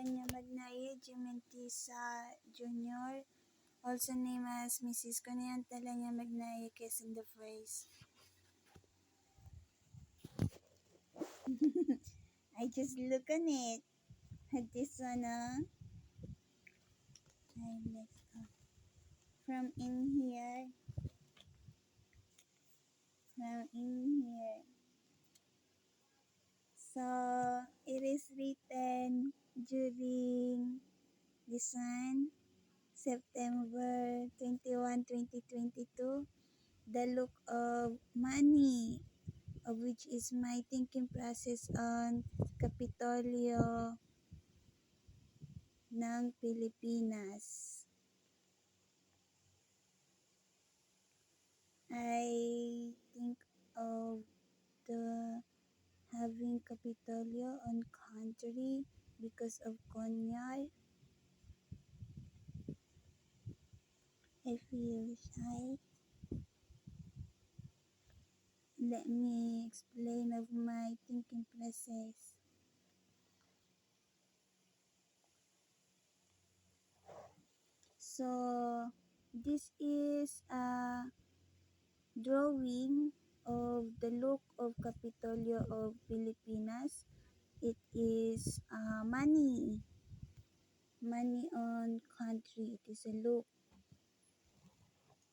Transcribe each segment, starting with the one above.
Telenia Magnaye Gimentisa Jr., also named as Mrs. Conean Telenia Magnaye Quezon the First. I just look on it. This one, let's go. From in here. So, it is written during this one, September 21, 2022. The look of money, of which is my thinking process on Kapitolyo ng Pilipinas. I think of the having Kapitolyo on country because of Konyar. I feel shy. Let me explain of my thinking process. So, this is a drawing of the look of Kapitolyo of Pilipinas. It is money on country. It is a look.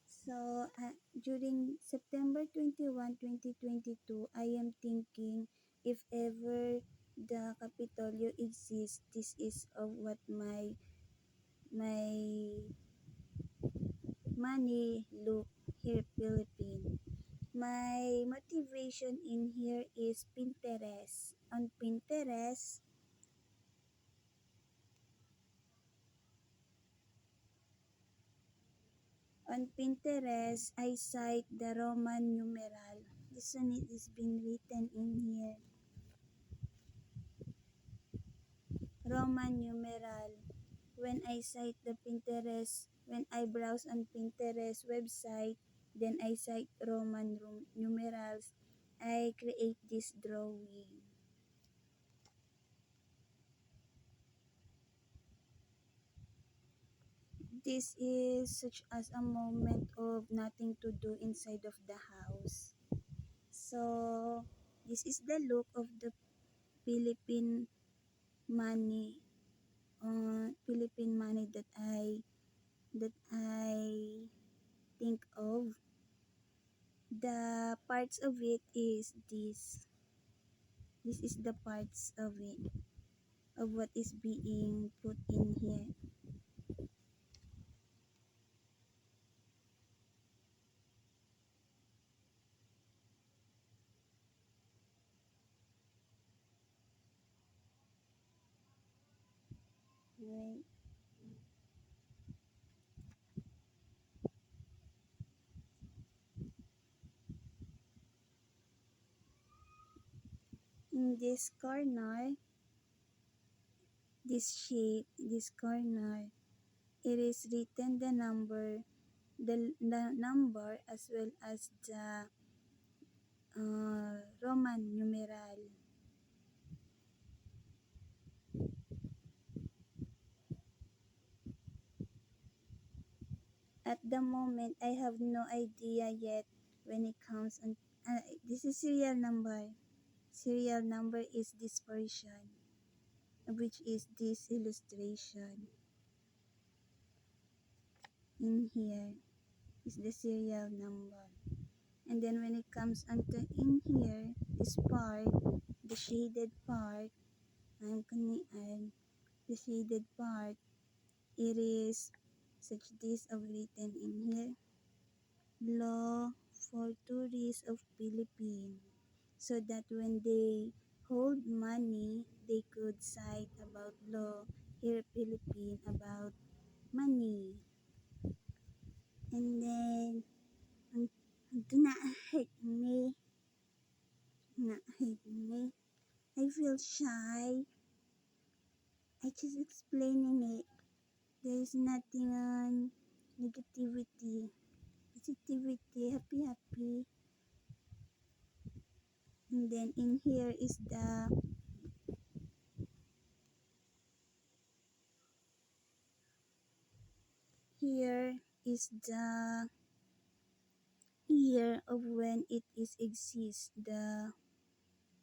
So, during September 21, 2022, I am thinking if ever the Kapitolyo exists, this is of what my money look here Philippines. My motivation in here is Pinterest. On Pinterest, I cite the Roman numeral. This one is been written in here. Roman numeral. When I cite the Pinterest, when I browse on Pinterest website, then I cite Roman numerals, I create this drawing. This is such as a moment of nothing to do inside of the house. So, this is the look of the Philippine money, that I think of. The parts of it is this. This is the parts of it, of what is being put in here. Right. In this corner, this corner, it is written the number as well as the Roman numeral. At the moment, I have no idea yet when it comes on. This is serial number. Serial number is this portion, which is this illustration. In here is the serial number. And then when it comes onto in here, this part, the shaded part, the shaded part, it is such this of written in here. Law for tourists of Philippines. So that when they hold money, they could cite about law here Philippines about money. And then, do not hurt me. Not hurt me. I feel shy. I just explaining it. There is nothing on negativity. Positivity, happy. And then in here is the is the year of when it is exists, the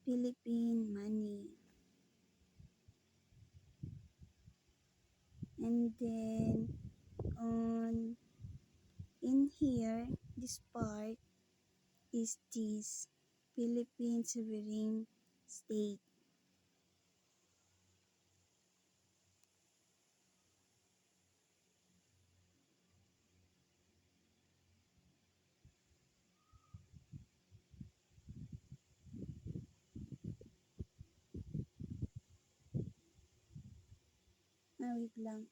Philippine money. And then on in here, this part is this Philippine sovereign state. Wait lang.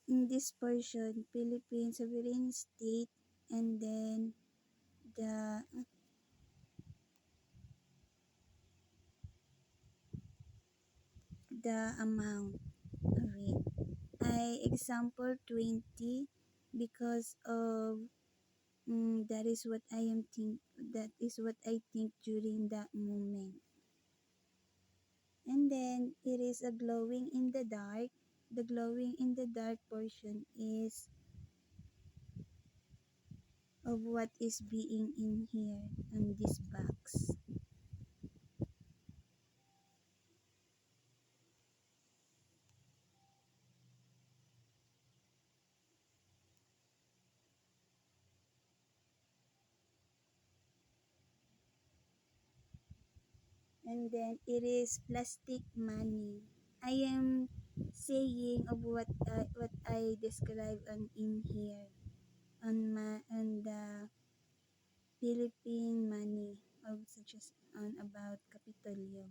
In this portion, Philippine sovereign state, and then the amount of it. I example 20 because of that is what I am think that is what I think during that moment. And then it is a glowing in the dark. The glowing in the dark portion is of what is being in here on this box. And then it is plastic money. I am saying of what I describe on in here on the Philippine money of such as on about Capitolio.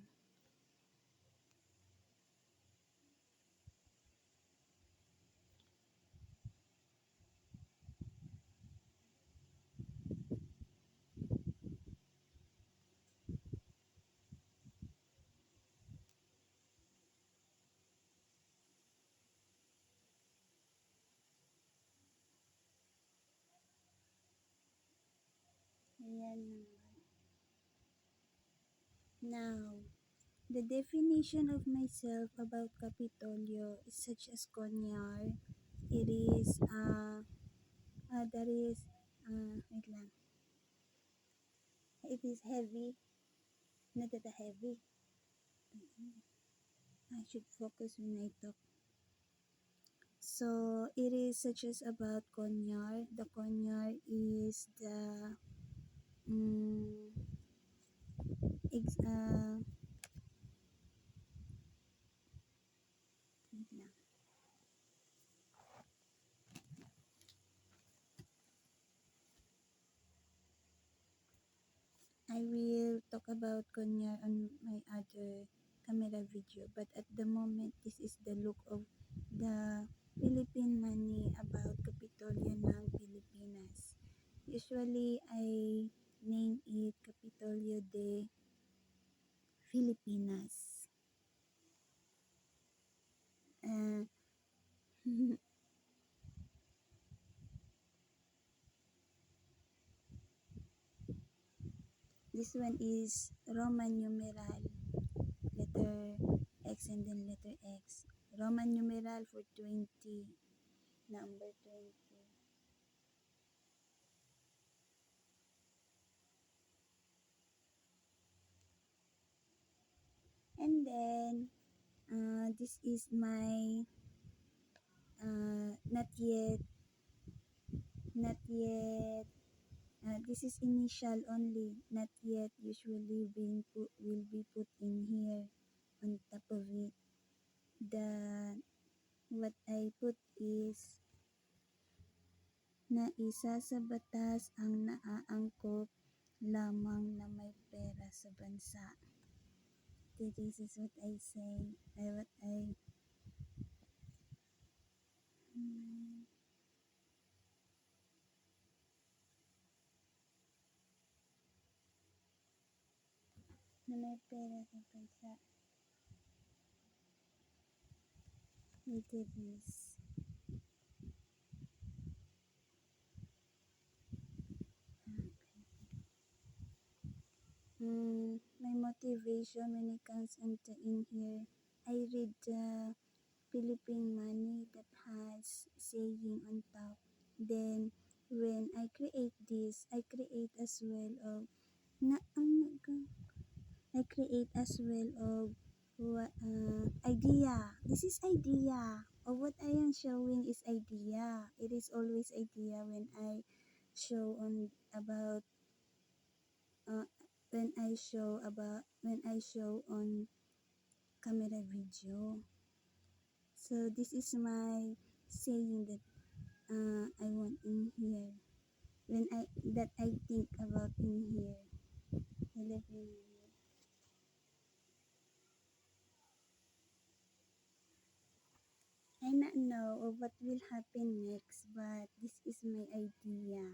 Ayan na. Now, the definition of myself about Capitolio is such as Conyar. It is that is wait lang. It is heavy, not that heavy. I should focus when I talk. So it is such as about Conyar. The Conyar is the um, ex- uh, wait lang. I will talk about Conyar on my other camera video, but at the moment this is the look of the Philippine money about Kapitolyo ng Pilipinas. Usually I name it Kapitolyo de Filipinas. Uh, this one is Roman numeral, letter X and then letter X. Roman numeral for 20, number 20. And then, this is my not yet, not yet. This is initial only, not yet. Usually will be put in here on top of it. The what I put is na isa sa batas ang naaangkop lamang na may pera sa bansa. This is what I say. What I na may pera sa bansa. It is. My motivation when it comes into in here I read the Philippine money that has saying on top. Then when I create this, I create as well of na I create as well of what idea. This is idea. Of what I am showing is idea. It is always idea when I show on about uh, when I show on camera video. So this is my saying that I want in here when I think about in here. Philippine. I not know of what will happen next, but this is my idea.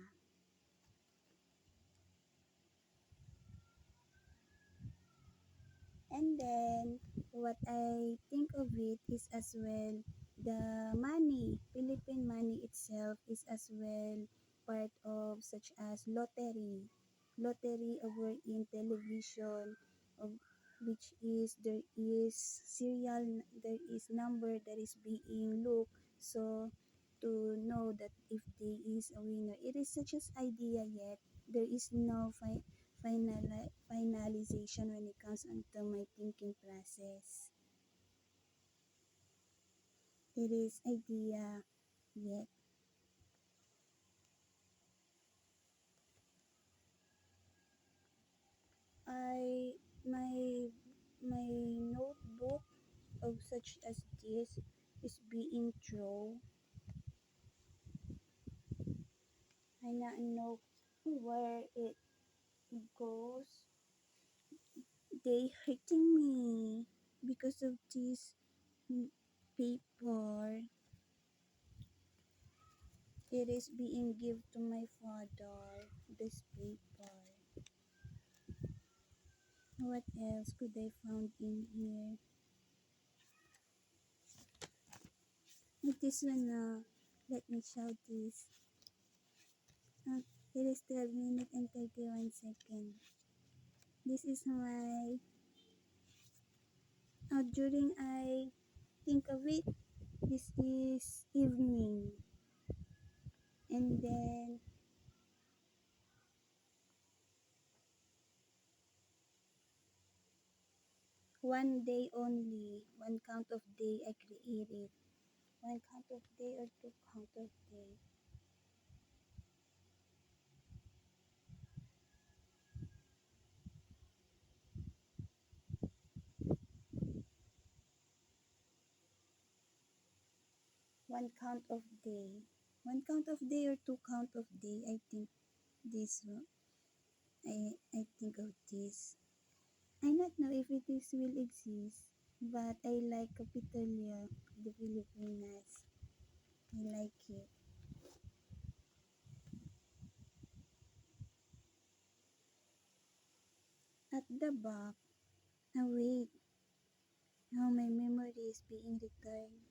And then what I think of it is as well the money, Philippine money itself is as well part of such as lottery over in television of which is there is number that is being looked so to know that if there is a winner. It is such as idea yet there is no finalization when it comes onto my thinking process. It is idea yet. I my notebook of such as this is being thrown. I not know where it goes. They hurting me because of this paper. It is being given to my father. This paper. What else could I found in here? This one let me show this. It is 12 minutes and 31 seconds. This is my during I think of it. This is evening, and then one day only. One count of day I created. One count of day or two count of day. One count of day. One count of day or two count of day. I think this one. I think of this. I not know if it is will exist, but I like Capitolia, the Filipinas. I like it. At the back, wait, now my memory is being returned.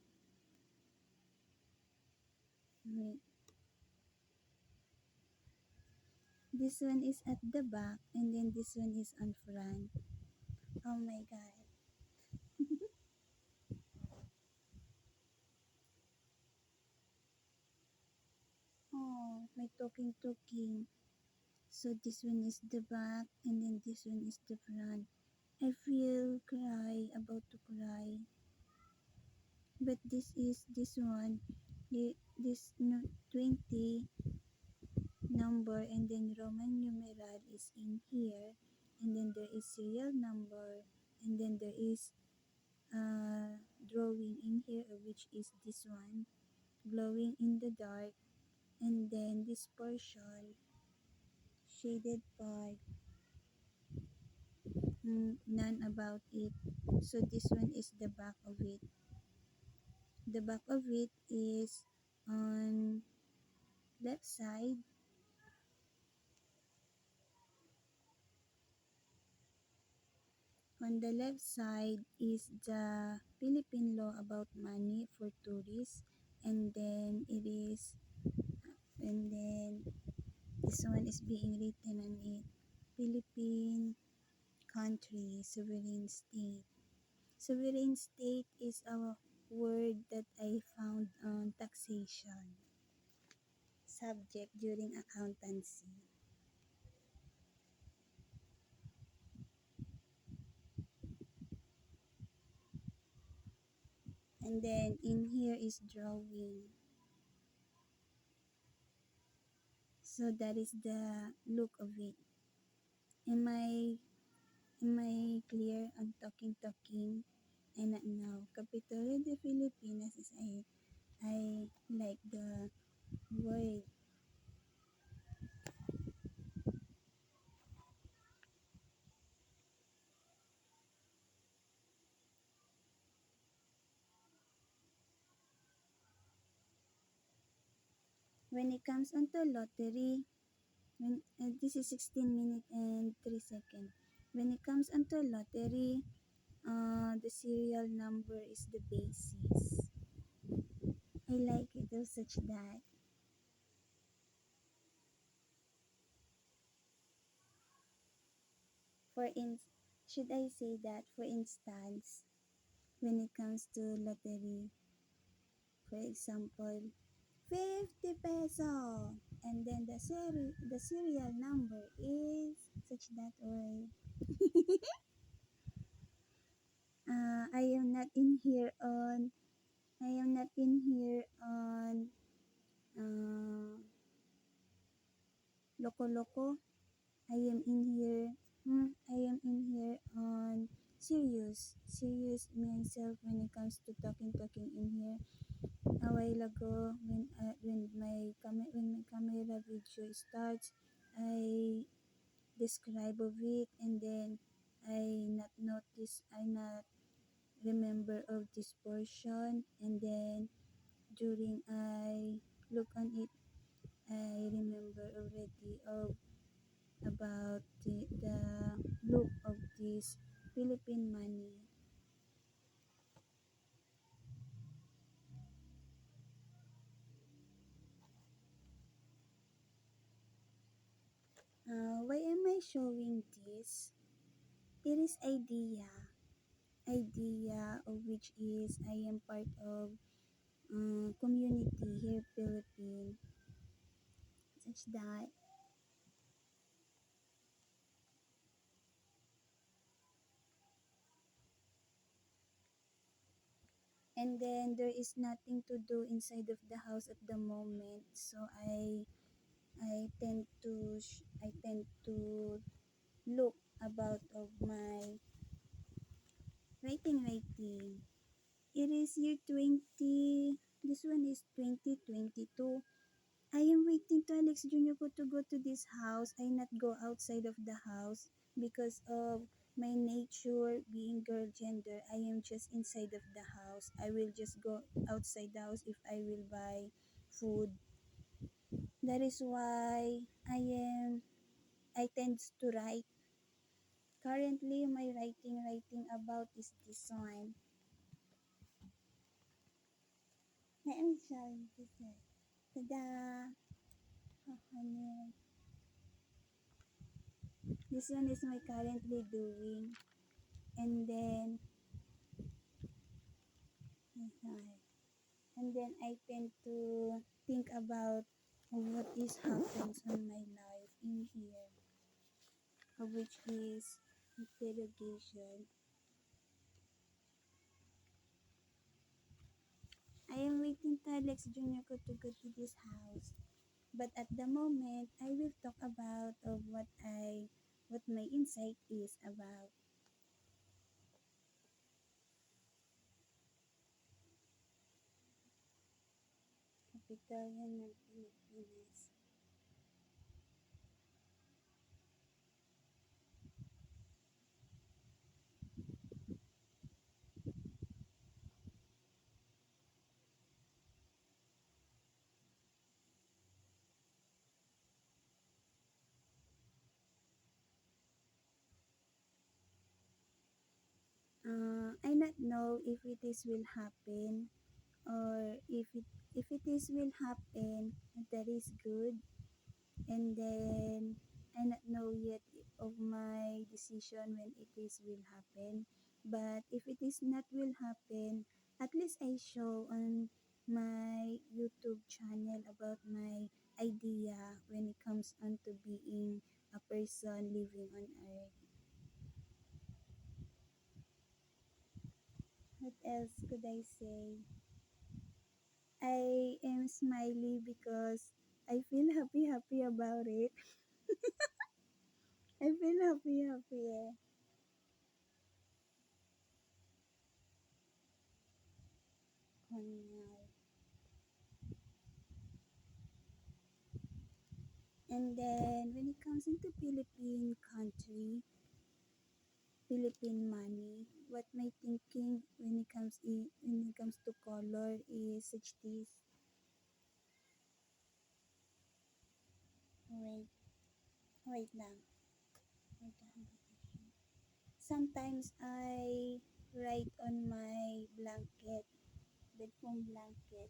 Wait, this one is at the back, and then this one is on front. Oh my god. Oh, my talking. So this one is the back, and then this one is the front. I feel about to cry. But this is this one, this no, 20 number and then Roman numeral is in here, and then there is serial number, and then there is drawing in here which is this one, glowing in the dark, and then this portion shaded part, none about it. So this one is the back of it. The back of it is on left side. On the left side is the Philippine law about money for tourists, and then and then this one is being written on it. Philippine country, sovereign state. Sovereign state is a word that I found on taxation subject during accountancy. And then in here is drawing. So that is the look of it. Am I clear? I'm talking. I not know. Capitolio de Filipinas is I like the word. When it comes onto lottery, this is 16 minutes and 3 seconds. When it comes onto lottery, the serial number is the basis. I like it of such that. For in, should I say that for instance, when it comes to lottery, for example, 50 peso, and then the serial number is such that way. I am not in here on uh, Loco Loco. I am in here. I am in here on serious myself when it comes to talking in here. A while ago, when my camera video starts, I describe of it, and then I not remember of this portion, and then during I look on it, I remember already of about the look of this Philippine money. Why am I showing this? It is idea of which is I am part of community here Philippines, such that. And then there is nothing to do inside of the house at the moment, so I tend to look about of my writing. It is year 20. This one is 2022. I am waiting to Alex Jr. ko to go to this house. I not go outside of the house because of my nature being girl gender. I am just inside of the house. I will just go outside the house if I will buy food. That is why I tend to write. Currently my writing about is this one. I am trying to say. Tada! Honey. This one is my currently doing. And then I tend to think about what is happens on my life in here, which is interrogation. I am waiting for Alex Jr. ko to go to this house. But at the moment, I will talk about of what my insight is about. Kapitolyo ng Pilipinas. I not know if it is will happen, or if it is will happen, that is good. And then I not know yet of my decision when it is will happen, But if it is not will happen, at least I show on my YouTube channel about my idea when it comes on to being a person living on earth. What else could I say? I am smiley because I feel happy about it. I feel happy. Eh. Kunwari. And then when it comes into Philippine country, Philippine money, what my thinking when it comes to color is such this. Wait, wait lang. Wait lang. Sometimes I write on my blanket, bed foam blanket.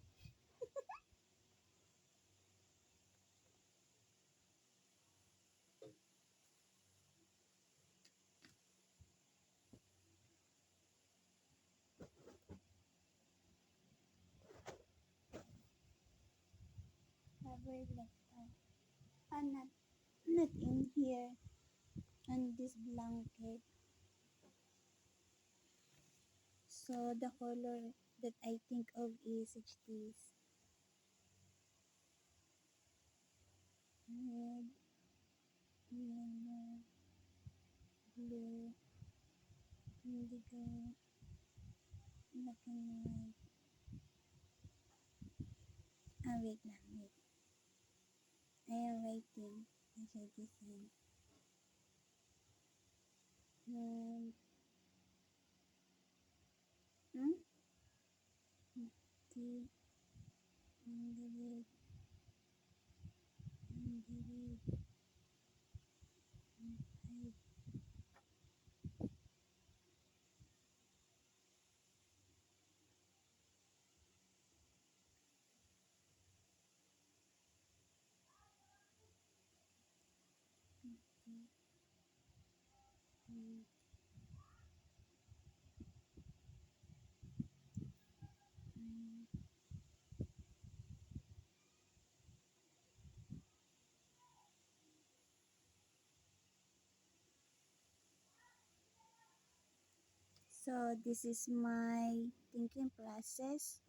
Cover letter. Not in here on this blanket. So the color that I think of is such this. Red, yellow, blue, indigo, black and white. Wait lang, wait. I am writing. I should design. Um, hmm? T, indigo, indigo, white. Mm, mm. So this is my thinking process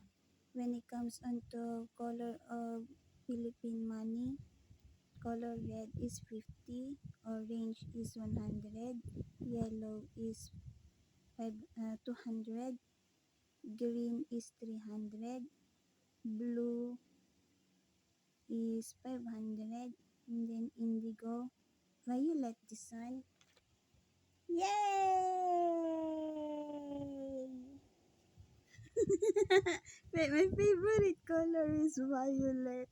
when it comes onto color of Philippine money. Color red is 50, orange is 100, yellow is 200, green is 300, blue is 500, and then indigo, violet the sun. Yay! My favorite color is violet,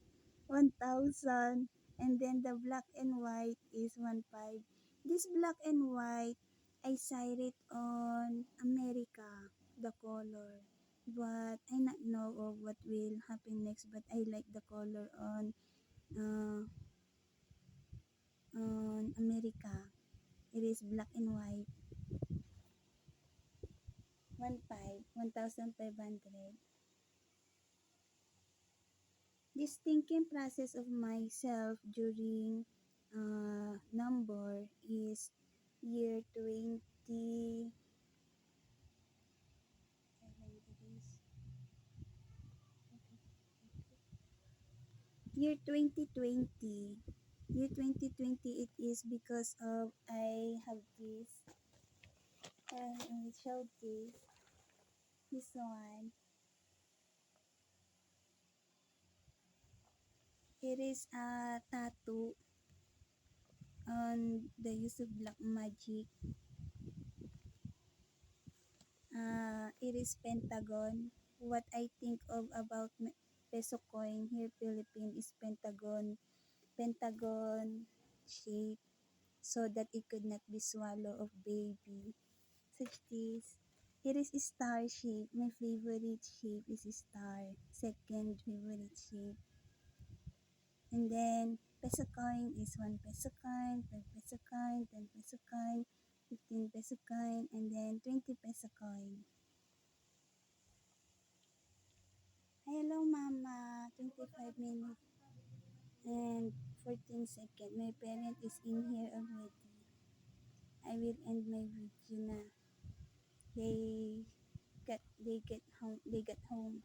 1000, and then the black and white is 15. This black and white, I saw it on America, the color. But I not know of what will happen next, but I like the color uh, on America. It is black and white, 1500. This thinking process of myself during number is year 20, year 2020. Year 2020 it is because of I have this, I showed this one. It is a tattoo on the use of black magic. It is pentagon. What I think of about peso coin here Philippine is pentagon shape so that it could not be swallow of baby. Such this. It is star shape. My favorite shape is star. Second favorite shape. And then peso coin is 1 peso coin, 5 peso coin, 10 peso coin. 15 peso coin, and then 20 peso coin. Hello, Mama. 25 minutes and 14 seconds. My parent is in here already. I will end my video na. They got home.